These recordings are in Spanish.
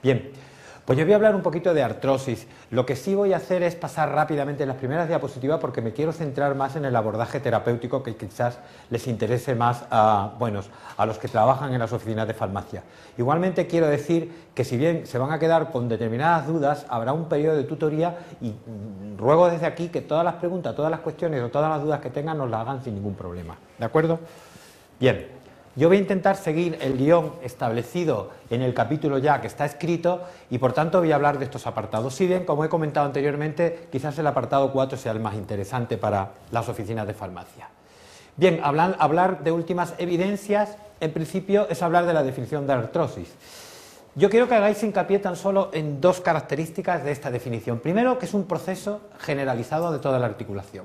Bien, pues yo voy a hablar un poquito de artrosis. Lo que sí voy a hacer es pasar rápidamente en las primeras diapositivas porque me quiero centrar más en el abordaje terapéutico que quizás les interese más a los que trabajan en las oficinas de farmacia. Igualmente quiero decir que si bien se van a quedar con determinadas dudas, habrá un periodo de tutoría y ruego desde aquí que todas las preguntas, todas las cuestiones o todas las dudas que tengan nos las hagan sin ningún problema. ¿De acuerdo? Bien. Yo voy a intentar seguir el guión establecido en el capítulo ya que está escrito y por tanto voy a hablar de estos apartados. Si bien, como he comentado anteriormente, quizás el apartado 4 sea el más interesante para las oficinas de farmacia. Bien, hablar de últimas evidencias, en principio, es hablar de la definición de artrosis. Yo quiero que hagáis hincapié tan solo en dos características de esta definición. Primero, que es un proceso generalizado de toda la articulación.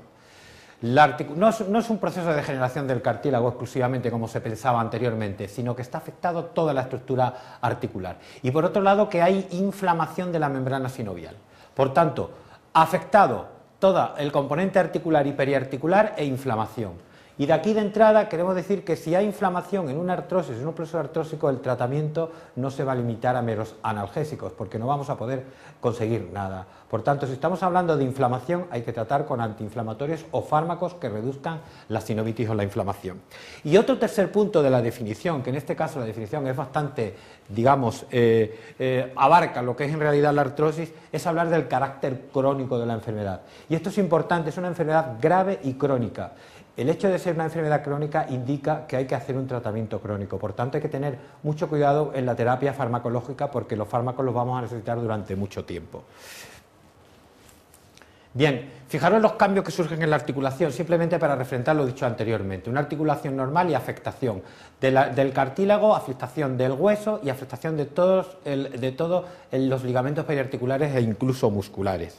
No es un proceso de degeneración del cartílago exclusivamente como se pensaba anteriormente, sino que está afectado toda la estructura articular. Y por otro lado que hay inflamación de la membrana sinovial. Por tanto, afectado todo el componente articular y periarticular e inflamación. Y de aquí de entrada queremos decir que si hay inflamación en una artrosis, en un proceso artrósico, el tratamiento no se va a limitar a meros analgésicos, porque no vamos a poder conseguir nada. Por tanto, si estamos hablando de inflamación, hay que tratar con antiinflamatorios o fármacos que reduzcan la sinovitis o la inflamación. Y otro tercer punto de la definición, que en este caso la definición es bastante, digamos, abarca lo que es en realidad la artrosis, es hablar del carácter crónico de la enfermedad. Y esto es importante, es una enfermedad grave y crónica. El hecho de ser una enfermedad crónica indica que hay que hacer un tratamiento crónico, por tanto hay que tener mucho cuidado en la terapia farmacológica porque los fármacos los vamos a necesitar durante mucho tiempo. Bien, fijaros los cambios que surgen en la articulación, simplemente para refrentar lo dicho anteriormente. Una articulación normal y afectación del cartílago, afectación del hueso y afectación de todos los ligamentos periarticulares e incluso musculares.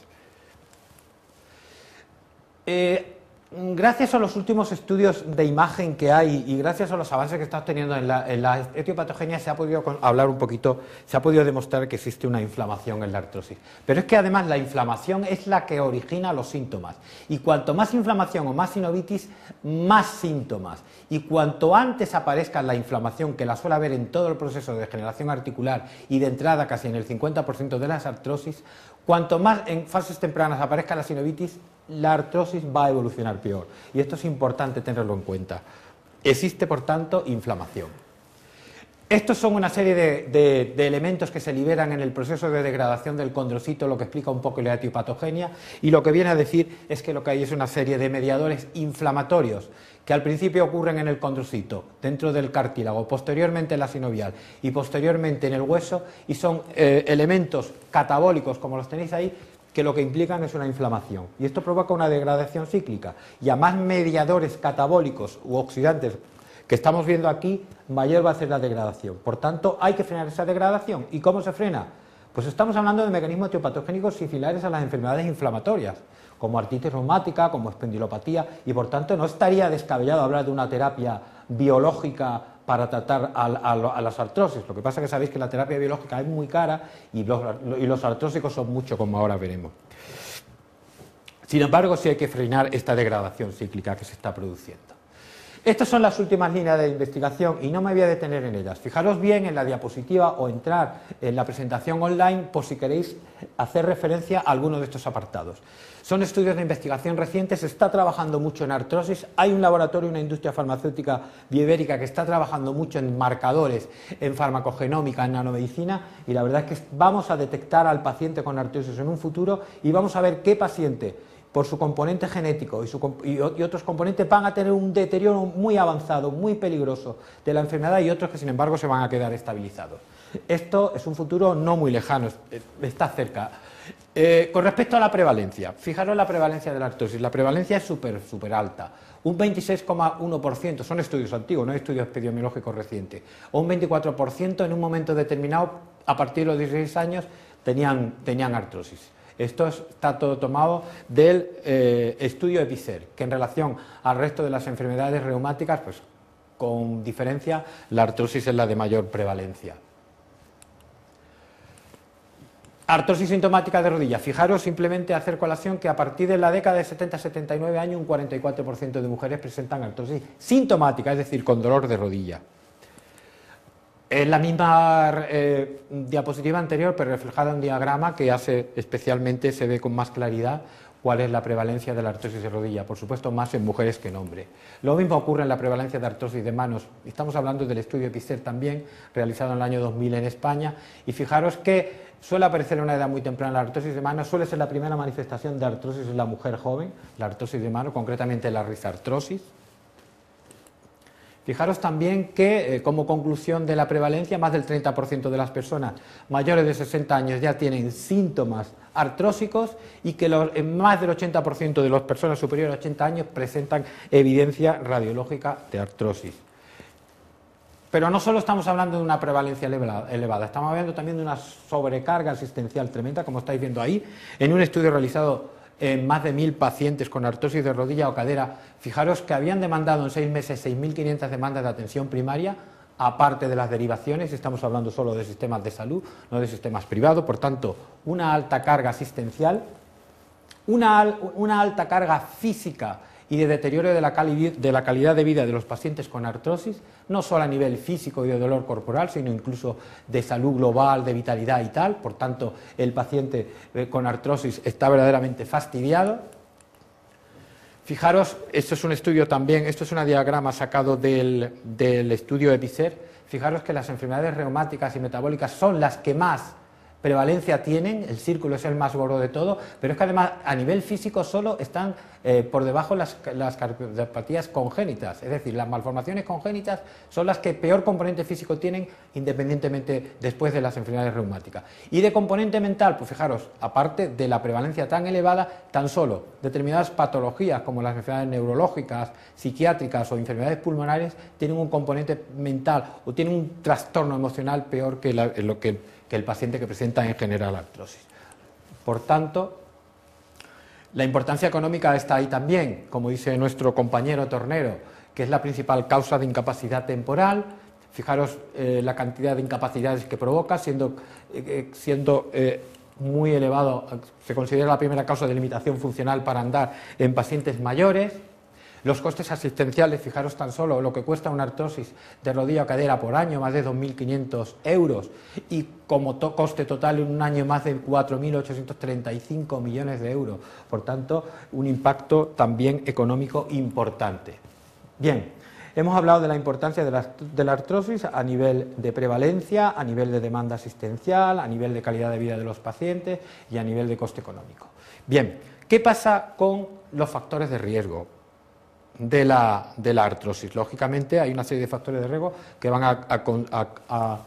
Gracias a los últimos estudios de imagen que hay y gracias a los avances que está obteniendo en la etiopatogenia se ha podido hablar un poquito, se ha podido demostrar que existe una inflamación en la artrosis. Pero es que además la inflamación es la que origina los síntomas. Y cuanto más inflamación o más sinovitis, más síntomas. Y cuanto antes aparezca la inflamación, que la suele haber en todo el proceso de degeneración articular y de entrada casi en el 50% de las artrosis, cuanto más en fases tempranas aparezca la sinovitis, la artrosis va a evolucionar peor. Y esto es importante tenerlo en cuenta. Existe, por tanto, inflamación. Estos son una serie de elementos que se liberan en el proceso de degradación del condrocito, lo que explica un poco la etiopatogenia, y lo que viene a decir es que lo que hay es una serie de mediadores inflamatorios que al principio ocurren en el condrocito, dentro del cartílago, posteriormente en la sinovial y posteriormente en el hueso, y son elementos catabólicos, como los tenéis ahí, que lo que implican es una inflamación. Y esto provoca una degradación cíclica. Y a más mediadores catabólicos u oxidantes que estamos viendo aquí, mayor va a ser la degradación. Por tanto, hay que frenar esa degradación. ¿Y cómo se frena? Pues estamos hablando de mecanismos etiopatogénicos similares a las enfermedades inflamatorias, como artritis reumática, como espondilopatía, y por tanto no estaría descabellado hablar de una terapia biológica para tratar a las artrosis. Lo que pasa es que sabéis que la terapia biológica es muy cara y los artrósicos son mucho, como ahora veremos. Sin embargo, sí hay que frenar esta degradación cíclica que se está produciendo. Estas son las últimas líneas de investigación y no me voy a detener en ellas. Fijaros bien en la diapositiva o entrar en la presentación online por si queréis hacer referencia a alguno de estos apartados. Son estudios de investigación recientes, se está trabajando mucho en artrosis, hay un laboratorio, una industria farmacéutica bioibérica que está trabajando mucho en marcadores, en farmacogenómica, en nanomedicina, y la verdad es que vamos a detectar al paciente con artrosis en un futuro y vamos a ver qué paciente, por su componente genético y otros componentes, van a tener un deterioro muy avanzado, muy peligroso de la enfermedad y otros que sin embargo se van a quedar estabilizados. Esto es un futuro no muy lejano, está cerca. Con respecto a la prevalencia, fijaros la prevalencia de la artrosis, la prevalencia es súper alta, un 26,1%, son estudios antiguos, no hay estudios epidemiológicos recientes, o un 24% en un momento determinado, a partir de los 16 años, tenían artrosis. Esto está todo tomado del estudio EPICER, que en relación al resto de las enfermedades reumáticas, pues con diferencia, la artrosis es la de mayor prevalencia. Artrosis sintomática de rodilla. Fijaros, simplemente hacer colación que a partir de la década de 70-79 años, un 44% de mujeres presentan artrosis sintomática, es decir, con dolor de rodilla. Es la misma diapositiva anterior, pero reflejada en un diagrama que hace especialmente, se ve con más claridad cuál es la prevalencia de la artrosis de rodilla, por supuesto más en mujeres que en hombres. Lo mismo ocurre en la prevalencia de artrosis de manos. Estamos hablando del estudio EPICER también, realizado en el año 2000 en España, y fijaros que suele aparecer a una edad muy temprana la artrosis de manos, suele ser la primera manifestación de artrosis en la mujer joven, la artrosis de mano, concretamente la risartrosis. Fijaros también que, como conclusión de la prevalencia, más del 30% de las personas mayores de 60 años ya tienen síntomas artrósicos y que más del 80% de las personas superiores a 80 años presentan evidencia radiológica de artrosis. Pero no solo estamos hablando de una prevalencia elevada, estamos hablando también de una sobrecarga asistencial tremenda, como estáis viendo ahí, en un estudio realizado en más de 1000 pacientes con artrosis de rodilla o cadera. Fijaros que habían demandado en 6 meses 6.500 demandas de atención primaria, aparte de las derivaciones. Estamos hablando solo de sistemas de salud, no de sistemas privados. Por tanto, una alta carga asistencial, una alta carga física y de deterioro de la calidad de vida de los pacientes con artrosis, no solo a nivel físico y de dolor corporal, sino incluso de salud global, de vitalidad y tal. Por tanto, el paciente con artrosis está verdaderamente fastidiado. Fijaros, esto es un estudio también, esto es un diagrama sacado del estudio EPICER. Fijaros que las enfermedades reumáticas y metabólicas son las que más prevalencia tienen, el círculo es el más gordo de todo, pero es que además a nivel físico solo están por debajo las cardiopatías congénitas, es decir, las malformaciones congénitas son las que peor componente físico tienen independientemente después de las enfermedades reumáticas. Y de componente mental, pues fijaros, aparte de la prevalencia tan elevada, tan solo determinadas patologías como las enfermedades neurológicas, psiquiátricas o enfermedades pulmonares tienen un componente mental o tienen un trastorno emocional peor que el paciente que presenta en general artrosis. Por tanto, la importancia económica está ahí también, como dice nuestro compañero Tornero, que es la principal causa de incapacidad temporal. Fijaros la cantidad de incapacidades que provoca, siendo muy elevado, se considera la primera causa de limitación funcional para andar en pacientes mayores. Los costes asistenciales, fijaros tan solo lo que cuesta una artrosis de rodilla o cadera por año, más de 2.500 euros, y como coste total en un año más de 4.835 millones de euros. Por tanto, un impacto también económico importante. Bien, hemos hablado de la importancia de la artrosis a nivel de prevalencia, a nivel de demanda asistencial, a nivel de calidad de vida de los pacientes y a nivel de coste económico. Bien, ¿qué pasa con los factores de riesgo de la artrosis? Lógicamente hay una serie de factores de riesgo que van a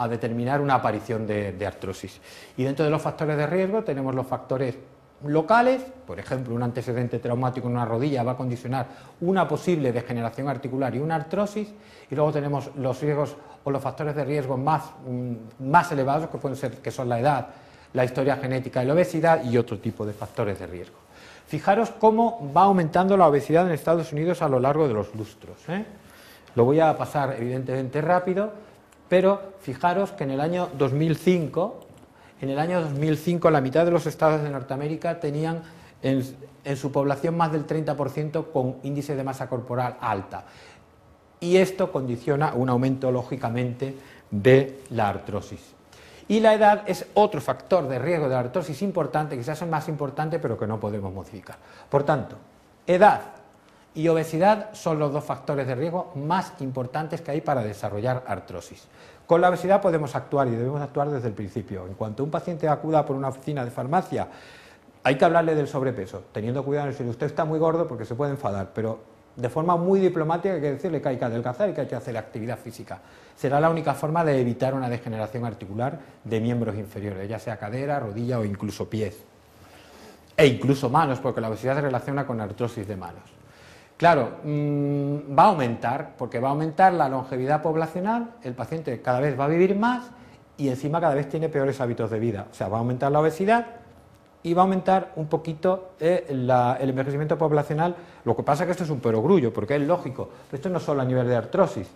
determinar una aparición de artrosis. Y dentro de los factores de riesgo tenemos los factores locales, por ejemplo, un antecedente traumático en una rodilla va a condicionar una posible degeneración articular y una artrosis, y luego tenemos los riesgos o los factores de riesgo más elevados, que son la edad, la historia genética y la obesidad y otro tipo de factores de riesgo. Fijaros cómo va aumentando la obesidad en Estados Unidos a lo largo de los lustros. Lo voy a pasar evidentemente rápido, pero fijaros que en el año 2005, la mitad de los estados de Norteamérica tenían en su población más del 30% con índice de masa corporal alta. Y esto condiciona un aumento, lógicamente, de la artrosis. Y la edad es otro factor de riesgo de la artrosis importante, quizás el más importante, pero que no podemos modificar. Por tanto, edad y obesidad son los dos factores de riesgo más importantes que hay para desarrollar artrosis. Con la obesidad podemos actuar y debemos actuar desde el principio. En cuanto un paciente acuda por una oficina de farmacia, hay que hablarle del sobrepeso, teniendo cuidado si usted está muy gordo porque se puede enfadar, pero de forma muy diplomática hay que decirle que hay que adelgazar y que hay que hacer actividad física. Será la única forma de evitar una degeneración articular de miembros inferiores, ya sea cadera, rodilla o incluso pies. E incluso manos, porque la obesidad se relaciona con artrosis de manos. Claro, va a aumentar, porque va a aumentar la longevidad poblacional, el paciente cada vez va a vivir más y encima cada vez tiene peores hábitos de vida. O sea, va a aumentar la obesidad y va a aumentar un poquito el envejecimiento poblacional. Lo que pasa es que esto es un perogrullo, porque es lógico, pero esto no es solo a nivel de artrosis.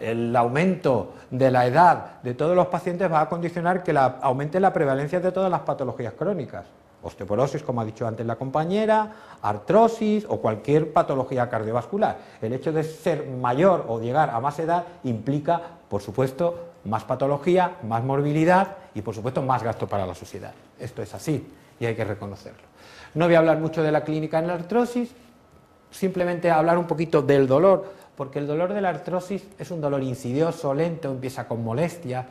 El aumento de la edad de todos los pacientes va a condicionar que aumente la prevalencia de todas las patologías crónicas. Osteoporosis, como ha dicho antes la compañera, artrosis o cualquier patología cardiovascular. El hecho de ser mayor o llegar a más edad implica, por supuesto, más patología, más morbilidad y, por supuesto, más gasto para la sociedad. Esto es así y hay que reconocerlo. No voy a hablar mucho de la clínica en la artrosis, simplemente hablar un poquito del dolor, porque el dolor de la artrosis es un dolor insidioso, lento, empieza con molestias.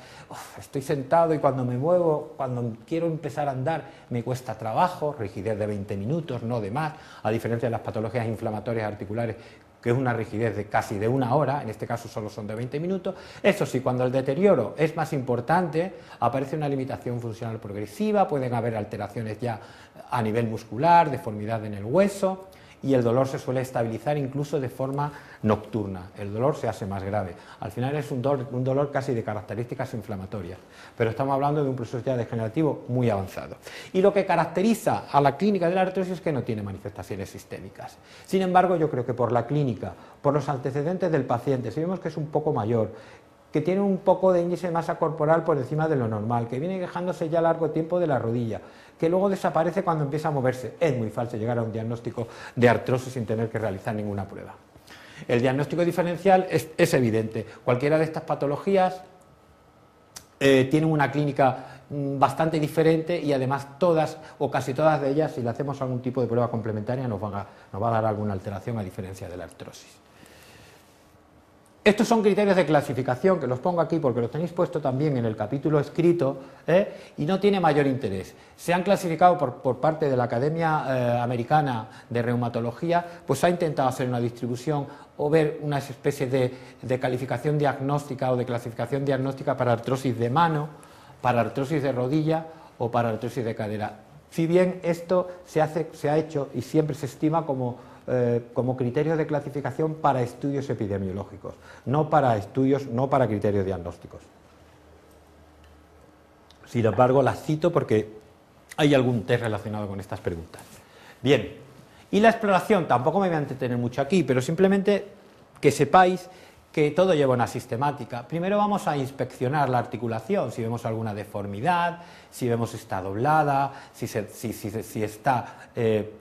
Estoy sentado y cuando me muevo, cuando quiero empezar a andar, me cuesta trabajo, rigidez de 20 minutos, no de más, a diferencia de las patologías inflamatorias articulares, que es una rigidez de casi de 1 hora, en este caso solo son de 20 minutos. Eso sí, cuando el deterioro es más importante, aparece una limitación funcional progresiva, pueden haber alteraciones ya a nivel muscular, deformidad en el hueso, y el dolor se suele estabilizar incluso de forma nocturna. El dolor se hace más grave. Al final es un dolor casi de características inflamatorias, pero estamos hablando de un proceso ya degenerativo muy avanzado. Y lo que caracteriza a la clínica de la artrosis es que no tiene manifestaciones sistémicas. Sin embargo, yo creo que por la clínica, por los antecedentes del paciente, si vemos que es un poco mayor, que tiene un poco de índice de masa corporal por encima de lo normal, que viene quejándose ya largo tiempo de la rodilla, que luego desaparece cuando empieza a moverse. Es muy falso llegar a un diagnóstico de artrosis sin tener que realizar ninguna prueba. El diagnóstico diferencial es evidente. Cualquiera de estas patologías tienen una clínica bastante diferente y además todas o casi todas de ellas, si le hacemos algún tipo de prueba complementaria, nos va a dar alguna alteración a diferencia de la artrosis. Estos son criterios de clasificación, que los pongo aquí porque los tenéis puesto también en el capítulo escrito, y no tiene mayor interés. Se han clasificado por parte de la Academia Americana de Reumatología, pues ha intentado hacer una distribución o ver una especie de calificación diagnóstica o de clasificación diagnóstica para artrosis de mano, para artrosis de rodilla o para artrosis de cadera. Si bien esto se ha hecho y siempre se estima como criterio de clasificación para estudios epidemiológicos, no para criterios diagnósticos. Sin embargo, las cito porque hay algún test relacionado con estas preguntas. Bien, y la exploración, tampoco me voy a entretener mucho aquí, pero simplemente que sepáis que todo lleva una sistemática. Primero vamos a inspeccionar la articulación, si vemos alguna deformidad, si vemos si está doblada, si está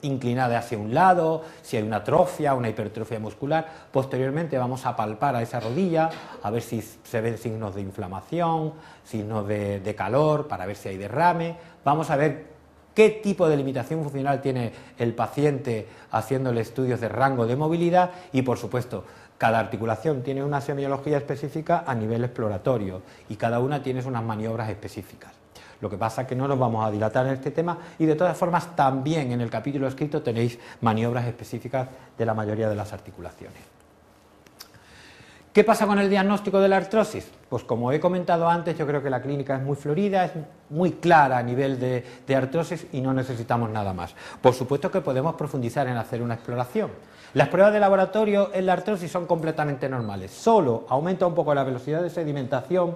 inclinada hacia un lado, si hay una atrofia, una hipertrofia muscular. Posteriormente vamos a palpar a esa rodilla, a ver si se ven signos de inflamación, signos de calor, para ver si hay derrame. Vamos a ver qué tipo de limitación funcional tiene el paciente haciéndole estudios de rango de movilidad y, por supuesto, cada articulación tiene una semiología específica a nivel exploratorio y cada una tiene unas maniobras específicas. Lo que pasa es que no nos vamos a dilatar en este tema y de todas formas también en el capítulo escrito tenéis maniobras específicas de la mayoría de las articulaciones. ¿Qué pasa con el diagnóstico de la artrosis? Pues como he comentado antes, yo creo que la clínica es muy florida, es muy clara a nivel de artrosis y no necesitamos nada más. Por supuesto que podemos profundizar en hacer una exploración. Las pruebas de laboratorio en la artrosis son completamente normales, solo aumenta un poco la velocidad de sedimentación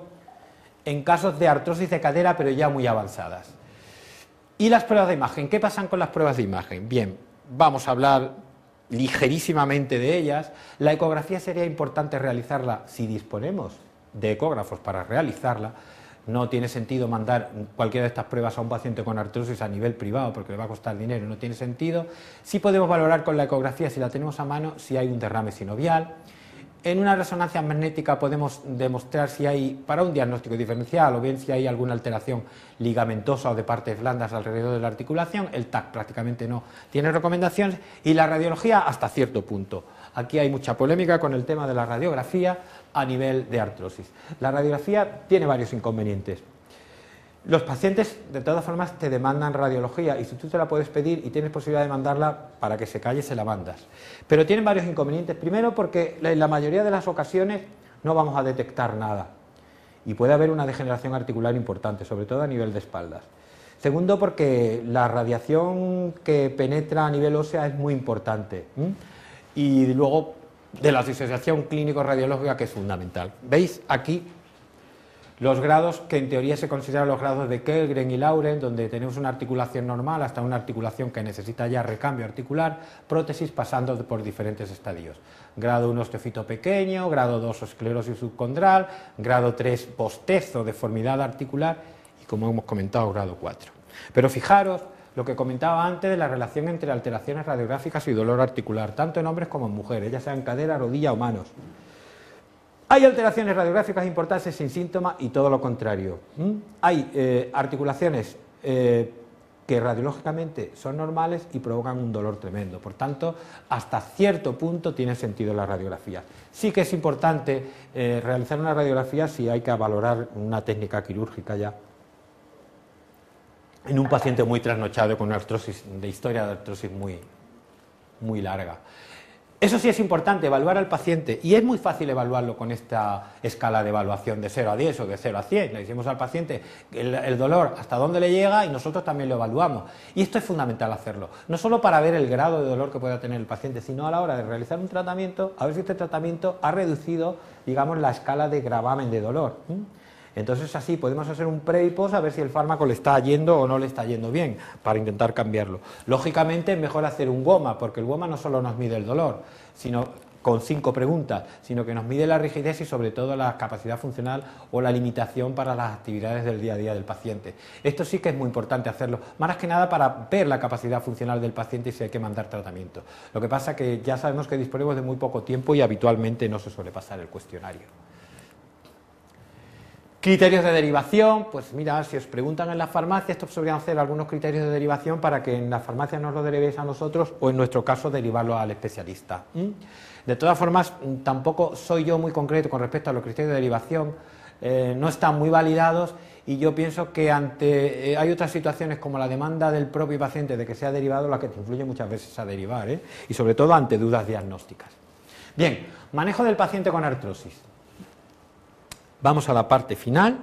en casos de artrosis de cadera, pero ya muy avanzadas. ¿Y las pruebas de imagen? ¿Qué pasan con las pruebas de imagen? Bien, vamos a hablar ligerísimamente de ellas. La ecografía sería importante realizarla si disponemos de ecógrafos para realizarla. No tiene sentido mandar cualquiera de estas pruebas a un paciente con artrosis a nivel privado porque le va a costar dinero, no tiene sentido. Sí podemos valorar con la ecografía, si la tenemos a mano, si hay un derrame sinovial. En una resonancia magnética podemos demostrar si hay, para un diagnóstico diferencial, o bien si hay alguna alteración ligamentosa o de partes blandas alrededor de la articulación. El TAC prácticamente no tiene recomendaciones, y la radiología hasta cierto punto. Aquí hay mucha polémica con el tema de la radiografía a nivel de artrosis. La radiografía tiene varios inconvenientes. Los pacientes, de todas formas, te demandan radiología y si tú te la puedes pedir y tienes posibilidad de mandarla, para que se calle se la mandas. Pero tienen varios inconvenientes. Primero, porque en la mayoría de las ocasiones no vamos a detectar nada y puede haber una degeneración articular importante, sobre todo a nivel de espaldas. Segundo, porque la radiación que penetra a nivel ósea es muy importante. Y luego, de la disociación clínico-radiológica, que es fundamental. ¿Veis aquí los grados que en teoría se consideran los grados de Kellgren y Lauren, donde tenemos una articulación normal hasta una articulación que necesita ya recambio articular, prótesis, pasando por diferentes estadios? Grado 1 osteofito pequeño, grado 2 esclerosis subcondral, grado 3 postezo, deformidad articular y, como hemos comentado, grado 4. Pero fijaros lo que comentaba antes de la relación entre alteraciones radiográficas y dolor articular, tanto en hombres como en mujeres, ya sea en cadera, rodilla o manos. Hay alteraciones radiográficas importantes sin síntomas y todo lo contrario. Hay articulaciones que radiológicamente son normales y provocan un dolor tremendo. Por tanto, hasta cierto punto tiene sentido la radiografía. Sí que es importante realizar una radiografía si hay que valorar una técnica quirúrgica ya en un paciente muy trasnochado con una artrosis, de historia de artrosis muy larga. Eso sí es importante, evaluar al paciente, y es muy fácil evaluarlo con esta escala de evaluación de 0 a 10 o de 0 a 100. Le decimos al paciente el dolor hasta dónde le llega y nosotros también lo evaluamos. Y esto es fundamental hacerlo, no solo para ver el grado de dolor que pueda tener el paciente, sino a la hora de realizar un tratamiento, a ver si este tratamiento ha reducido, digamos, la escala de gravamen de dolor. Entonces así podemos hacer un pre y post a ver si el fármaco le está yendo o no le está yendo bien, para intentar cambiarlo. Lógicamente es mejor hacer un GOMA, porque el GOMA no solo nos mide el dolor, sino con 5 preguntas, sino que nos mide la rigidez y sobre todo la capacidad funcional o la limitación para las actividades del día a día del paciente. Esto sí que es muy importante hacerlo, más que nada para ver la capacidad funcional del paciente y si hay que mandar tratamiento. Lo que pasa es que ya sabemos que disponemos de muy poco tiempo y habitualmente no se suele pasar el cuestionario. Criterios de derivación, pues mira, si os preguntan en la farmacia, estos podrían ser algunos criterios de derivación para que en la farmacia nos lo derivéis a nosotros o en nuestro caso derivarlo al especialista. De todas formas, tampoco soy yo muy concreto con respecto a los criterios de derivación, no están muy validados y yo pienso que hay otras situaciones como la demanda del propio paciente de que sea derivado la que te influye muchas veces a derivar, y sobre todo ante dudas diagnósticas. Bien, manejo del paciente con artrosis. Vamos a la parte final.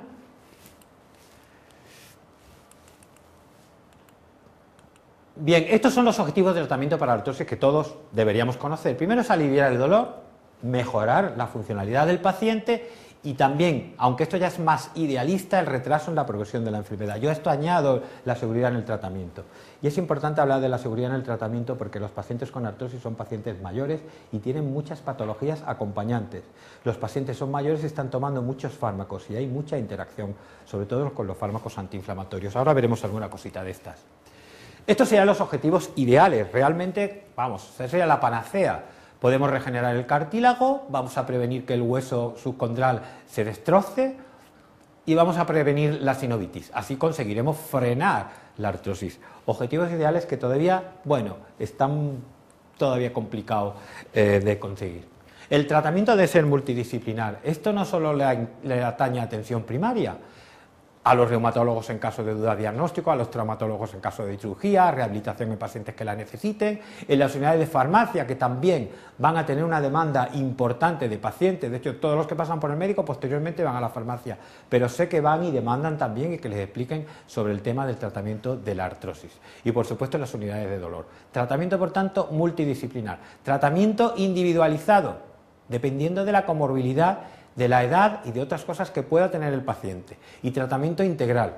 Bien, estos son los objetivos de tratamiento para artrosis que todos deberíamos conocer. Primero es aliviar el dolor, mejorar la funcionalidad del paciente y también, aunque esto ya es más idealista, el retraso en la progresión de la enfermedad. Yo a esto añado la seguridad en el tratamiento. Y es importante hablar de la seguridad en el tratamiento porque los pacientes con artrosis son pacientes mayores y tienen muchas patologías acompañantes. Los pacientes son mayores y están tomando muchos fármacos y hay mucha interacción, sobre todo con los fármacos antiinflamatorios. Ahora veremos alguna cosita de estas. Estos serían los objetivos ideales. Realmente, vamos, esa sería la panacea. Podemos regenerar el cartílago, vamos a prevenir que el hueso subcondral se destroce y vamos a prevenir la sinovitis. Así conseguiremos frenar la artrosis. Objetivos ideales que todavía, bueno, están todavía complicados de conseguir. El tratamiento debe ser multidisciplinar. Esto no solo le atañe a atención primaria, a los reumatólogos en caso de duda diagnóstico, a los traumatólogos en caso de cirugía, rehabilitación en pacientes que la necesiten, en las unidades de farmacia que también van a tener una demanda importante de pacientes. De hecho, todos los que pasan por el médico posteriormente van a la farmacia, pero sé que van y demandan también y que les expliquen sobre el tema del tratamiento de la artrosis. Y por supuesto en las unidades de dolor. Tratamiento, por tanto, multidisciplinar. Tratamiento individualizado, dependiendo de la comorbilidad, de la edad y de otras cosas que pueda tener el paciente. Y tratamiento integral,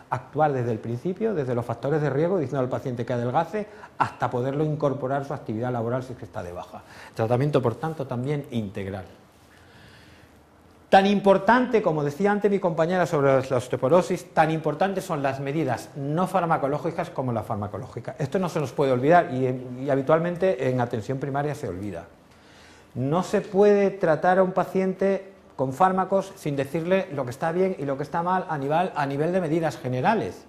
actuar desde el principio, desde los factores de riesgo, diciendo al paciente que adelgace, hasta poderlo incorporar a su actividad laboral si es que está de baja. Tratamiento, por tanto, también integral. Tan importante, como decía antes mi compañera sobre la osteoporosis, tan importantes son las medidas no farmacológicas como las farmacológicas. Esto no se nos puede olvidar y habitualmente en atención primaria se olvida. No se puede tratar a un paciente con fármacos sin decirle lo que está bien y lo que está mal a nivel de medidas generales.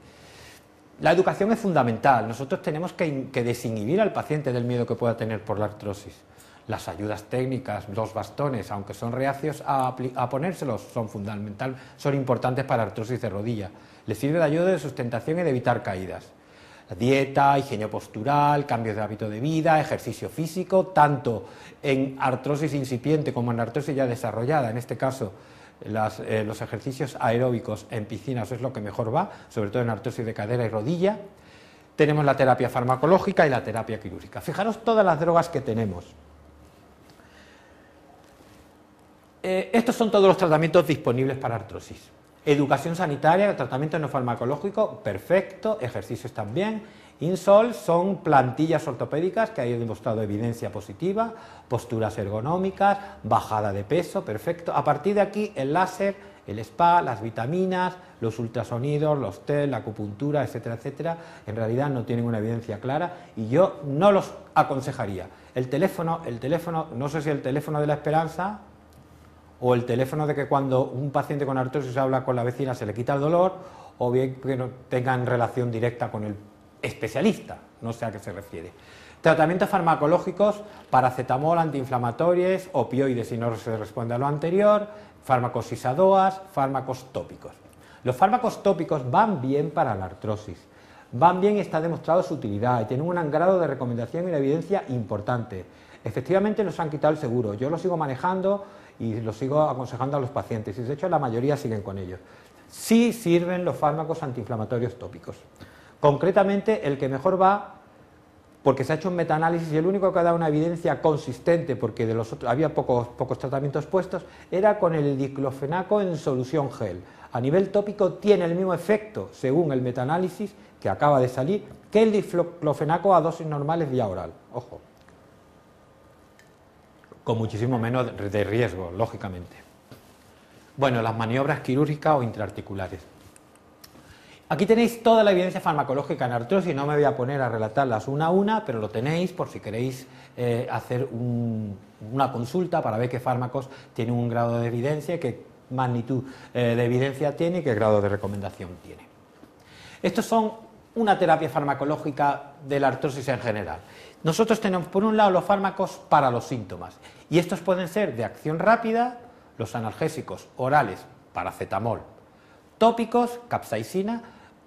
La educación es fundamental. Nosotros tenemos que desinhibir al paciente del miedo que pueda tener por la artrosis. Las ayudas técnicas, los bastones, aunque son reacios a ponérselos, son fundamentales, son importantes para artrosis de rodilla. Les sirve de ayuda de sustentación y de evitar caídas. Dieta, higiene postural, cambios de hábito de vida, ejercicio físico, tanto en artrosis incipiente como en artrosis ya desarrollada. En este caso, los ejercicios aeróbicos en piscinas es lo que mejor va, sobre todo en artrosis de cadera y rodilla. Tenemos la terapia farmacológica y la terapia quirúrgica. Fijaros todas las drogas que tenemos. Estos son todos los tratamientos disponibles para artrosis. Educación sanitaria, tratamiento no farmacológico, perfecto, ejercicios también. INSOL son plantillas ortopédicas que hay demostrado evidencia positiva, posturas ergonómicas, bajada de peso, perfecto. A partir de aquí el láser El spa, las vitaminas, los ultrasonidos, los test, la acupuntura, etcétera, etcétera, en realidad no tienen una evidencia clara y yo no los aconsejaría. El teléfono, no sé si el teléfono de la esperanza o el teléfono de que cuando un paciente con artrosis habla con la vecina se le quita el dolor, o bien que no tengan relación directa con el especialista, no sé a qué se refiere. Tratamientos farmacológicos, paracetamol, antiinflamatorios, opioides si no se responde a lo anterior, fármacos sisadoas, fármacos tópicos. Los fármacos tópicos van bien para la artrosis, van bien y está demostrado su utilidad y tienen un grado de recomendación y de evidencia importante. Efectivamente nos han quitado el seguro, yo lo sigo manejando y lo sigo aconsejando a los pacientes y de hecho la mayoría siguen con ellos. Sí sirven los fármacos antiinflamatorios tópicos. Concretamente el que mejor va, porque se ha hecho un metaanálisis y el único que ha dado una evidencia consistente, porque de los otros había pocos tratamientos puestos, era con el diclofenaco en solución gel. A nivel tópico tiene el mismo efecto, según el metaanálisis que acaba de salir, que el diclofenaco a dosis normales vía oral. Ojo, con muchísimo menos de riesgo, lógicamente. Bueno, las maniobras quirúrgicas o intraarticulares. Aquí tenéis toda la evidencia farmacológica en artrosis, no me voy a poner a relatarlas una a una, pero lo tenéis por si queréis hacer una consulta para ver qué fármacos tienen un grado de evidencia, qué magnitud de evidencia tiene y qué grado de recomendación tiene. Estos son una terapia farmacológica de la artrosis en general. Nosotros tenemos por un lado los fármacos para los síntomas y estos pueden ser de acción rápida, los analgésicos orales, paracetamol, tópicos, capsaicina,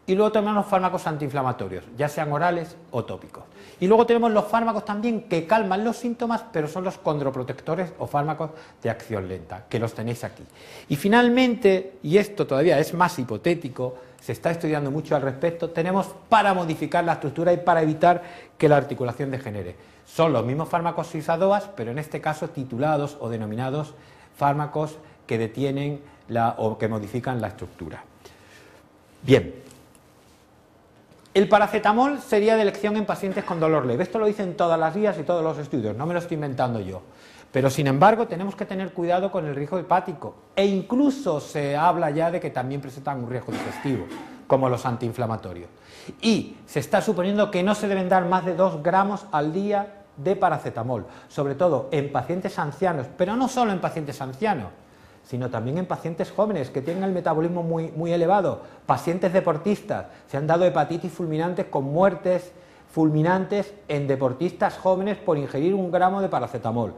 y luego tenemos los fármacos antiinflamatorios, ya sean orales o tópicos. Y luego tenemos los fármacos también que calman los síntomas, pero son los condroprotectores o fármacos de acción lenta, que los tenéis aquí. Y finalmente, y esto todavía es más hipotético, se está estudiando mucho al respecto, tenemos para modificar la estructura y para evitar que la articulación degenere. Son los mismos fármacos sisadoas, pero en este caso titulados o denominados fármacos que detienen o que modifican la estructura. Bien. El paracetamol sería de elección en pacientes con dolor leve. Esto lo dicen todas las guías y todos los estudios, no me lo estoy inventando yo. Pero sin embargo tenemos que tener cuidado con el riesgo hepático e incluso se habla ya de que también presentan un riesgo digestivo, como los antiinflamatorios. Y se está suponiendo que no se deben dar más de 2 gramos al día de paracetamol, sobre todo en pacientes ancianos, pero no solo en pacientes ancianos, sino también en pacientes jóvenes que tienen el metabolismo muy elevado, pacientes deportistas. Se han dado hepatitis fulminantes con muertes fulminantes en deportistas jóvenes por ingerir 1 gramo de paracetamol.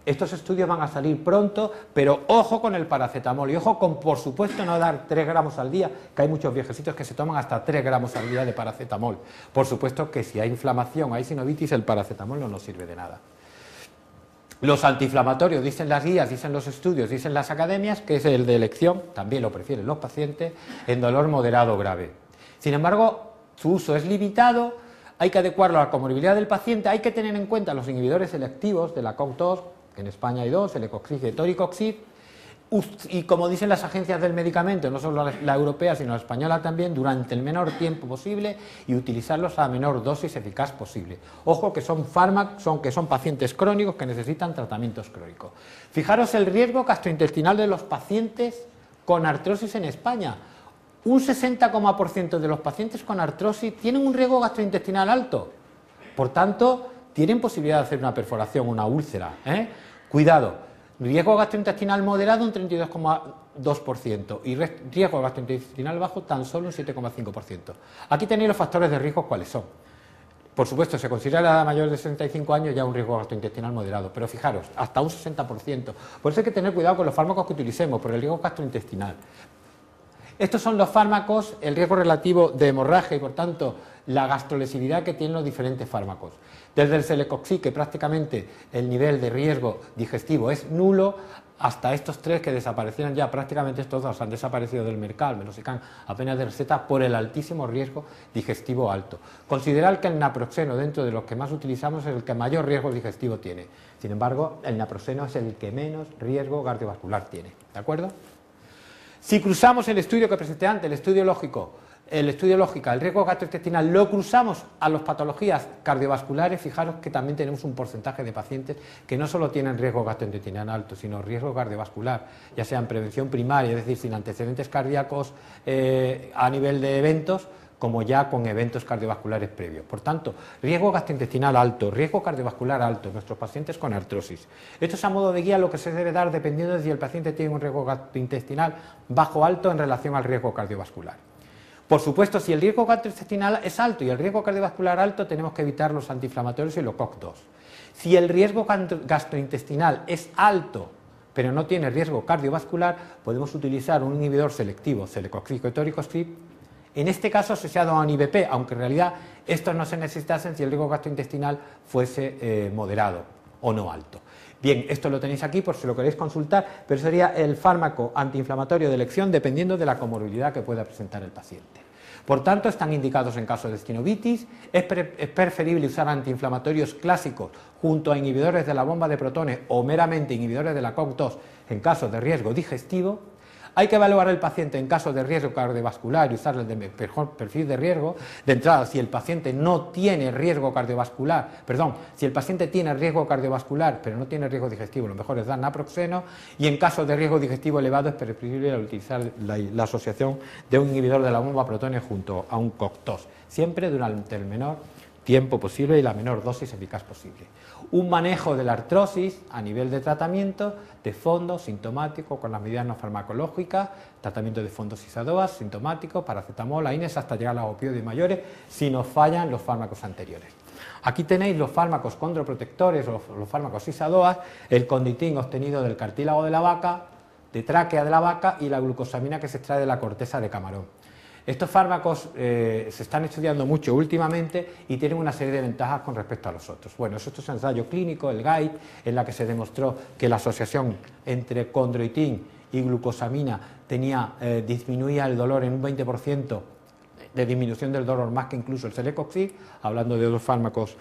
Estos estudios van a salir pronto, pero ojo con el paracetamol y ojo con, por supuesto, no dar 3 gramos al día, que hay muchos viejecitos que se toman hasta 3 gramos al día de paracetamol. Por supuesto que si hay inflamación o hay sinovitis, el paracetamol no nos sirve de nada. Los antiinflamatorios, dicen las guías, dicen los estudios, dicen las academias, que es el de elección, también lo prefieren los pacientes, en dolor moderado o grave. Sin embargo, su uso es limitado, hay que adecuarlo a la comorbilidad del paciente, hay que tener en cuenta los inhibidores selectivos de la COX-2, que en España hay 2, el Ecoxib y el Toricoxib, y como dicen las agencias del medicamento, no solo la europea sino la española también, durante el menor tiempo posible y utilizarlos a la menor dosis eficaz posible. Ojo que son fármacos, que son pacientes crónicos que necesitan tratamientos crónicos. Fijaros el riesgo gastrointestinal de los pacientes con artrosis en España. Un 60% de los pacientes con artrosis tienen un riesgo gastrointestinal alto. Por tanto, tienen posibilidad de hacer una perforación, una úlcera. Cuidado. Riesgo gastrointestinal moderado un 32,2% y riesgo gastrointestinal bajo tan solo un 7,5%. Aquí tenéis los factores de riesgo cuáles son. Por supuesto, se considera la edad mayor de 65 años ya un riesgo gastrointestinal moderado, pero fijaros, hasta un 60%. Por eso hay que tener cuidado con los fármacos que utilicemos, por el riesgo gastrointestinal. Estos son los fármacos, el riesgo relativo de hemorragia y, por tanto, la gastrolesividad que tienen los diferentes fármacos. Desde el Celecoxib, que prácticamente el nivel de riesgo digestivo es nulo, hasta estos 3 que desaparecieron ya, prácticamente estos 2 han desaparecido del mercado, meloxicam apenas de receta, por el altísimo riesgo digestivo alto. Considerad que el naproxeno, dentro de los que más utilizamos, es el que mayor riesgo digestivo tiene. Sin embargo, el naproxeno es el que menos riesgo cardiovascular tiene. ¿De acuerdo? Si cruzamos el estudio que presenté antes, el estudio lógico, el estudio lógica, el riesgo gastrointestinal, lo cruzamos a las patologías cardiovasculares, fijaros que también tenemos un porcentaje de pacientes que no solo tienen riesgo gastrointestinal alto, sino riesgo cardiovascular, ya sea en prevención primaria, es decir, sin antecedentes cardíacos a nivel de eventos, como ya con eventos cardiovasculares previos. Por tanto, riesgo gastrointestinal alto, riesgo cardiovascular alto, nuestros pacientes con artrosis. Esto es a modo de guía lo que se debe dar dependiendo de si el paciente tiene un riesgo gastrointestinal bajo o alto en relación al riesgo cardiovascular. Por supuesto, si el riesgo gastrointestinal es alto y el riesgo cardiovascular alto, tenemos que evitar los antiinflamatorios y los COX-2. Si el riesgo gastrointestinal es alto, pero no tiene riesgo cardiovascular, podemos utilizar un inhibidor selectivo, celecoxib o etoricoxib, en este caso asociado a un IBP, aunque en realidad estos no se necesitasen si el riesgo gastrointestinal fuese moderado o no alto. Bien, esto lo tenéis aquí por si lo queréis consultar, pero sería el fármaco antiinflamatorio de elección dependiendo de la comorbilidad que pueda presentar el paciente. Por tanto, están indicados en caso de estenovitis, es preferible usar antiinflamatorios clásicos junto a inhibidores de la bomba de protones o meramente inhibidores de la COX-2 en caso de riesgo digestivo. Hay que evaluar al paciente en caso de riesgo cardiovascular y usar el de mejor perfil de riesgo. De entrada, si el paciente no tiene riesgo cardiovascular, si el paciente tiene riesgo cardiovascular pero no tiene riesgo digestivo, lo mejor es dar naproxeno, y en caso de riesgo digestivo elevado es preferible utilizar la asociación de un inhibidor de la bomba protones junto a un COX-2, siempre durante el menor tiempo posible y la menor dosis eficaz posible. Un manejo de la artrosis a nivel de tratamiento de fondo, sintomático, con las medidas no farmacológicas, tratamiento de fondo SIS-A-DOAS, sintomático, paracetamol, AINES, hasta llegar a los opioides mayores, si nos fallan los fármacos anteriores. Aquí tenéis los fármacos condroprotectores, los fármacos SIS-A-DOAS, el conditín obtenido del cartílago de la vaca, de tráquea de la vaca, y la glucosamina que se extrae de la corteza de camarón. Estos fármacos se están estudiando mucho últimamente y tienen una serie de ventajas con respecto a los otros. Bueno, esto es un ensayo clínico, el GUIDE, en la que se demostró que la asociación entre condroitín y glucosamina disminuía el dolor en un 20% de disminución del dolor más que incluso el celecoxib, hablando de dos fármacos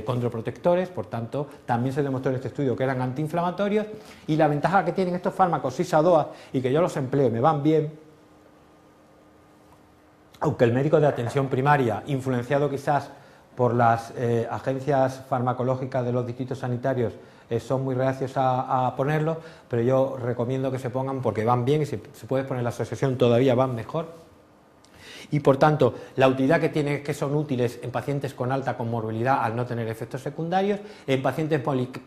condroprotectores. Por tanto, también se demostró en este estudio que eran antiinflamatorios, y la ventaja que tienen estos fármacos SIS-A-DOAS, y que yo los empleo y me van bien, aunque el médico de atención primaria, influenciado quizás por las agencias farmacológicas de los distritos sanitarios, son muy reacios a ponerlos, pero yo recomiendo que se pongan porque van bien, y si se puede poner la asociación todavía van mejor. Y por tanto, la utilidad que tienen es que son útiles en pacientes con alta comorbilidad al no tener efectos secundarios, en pacientes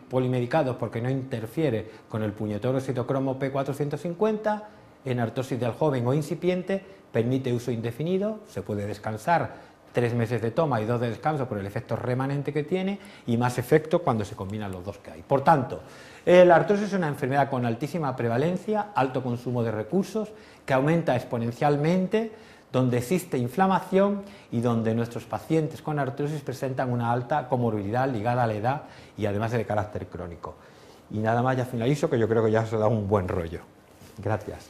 polimedicados porque no interfiere con el puñetero citocromo P450, en artrosis del joven o incipiente, permite uso indefinido, se puede descansar 3 meses de toma y 2 de descanso por el efecto remanente que tiene, y más efecto cuando se combinan los dos que hay. Por tanto, la artrosis es una enfermedad con altísima prevalencia, alto consumo de recursos, que aumenta exponencialmente, donde existe inflamación y donde nuestros pacientes con artrosis presentan una alta comorbilidad ligada a la edad y además de carácter crónico. Y nada más, ya finalizo, que yo creo que ya os he dado un buen rollo. Gracias.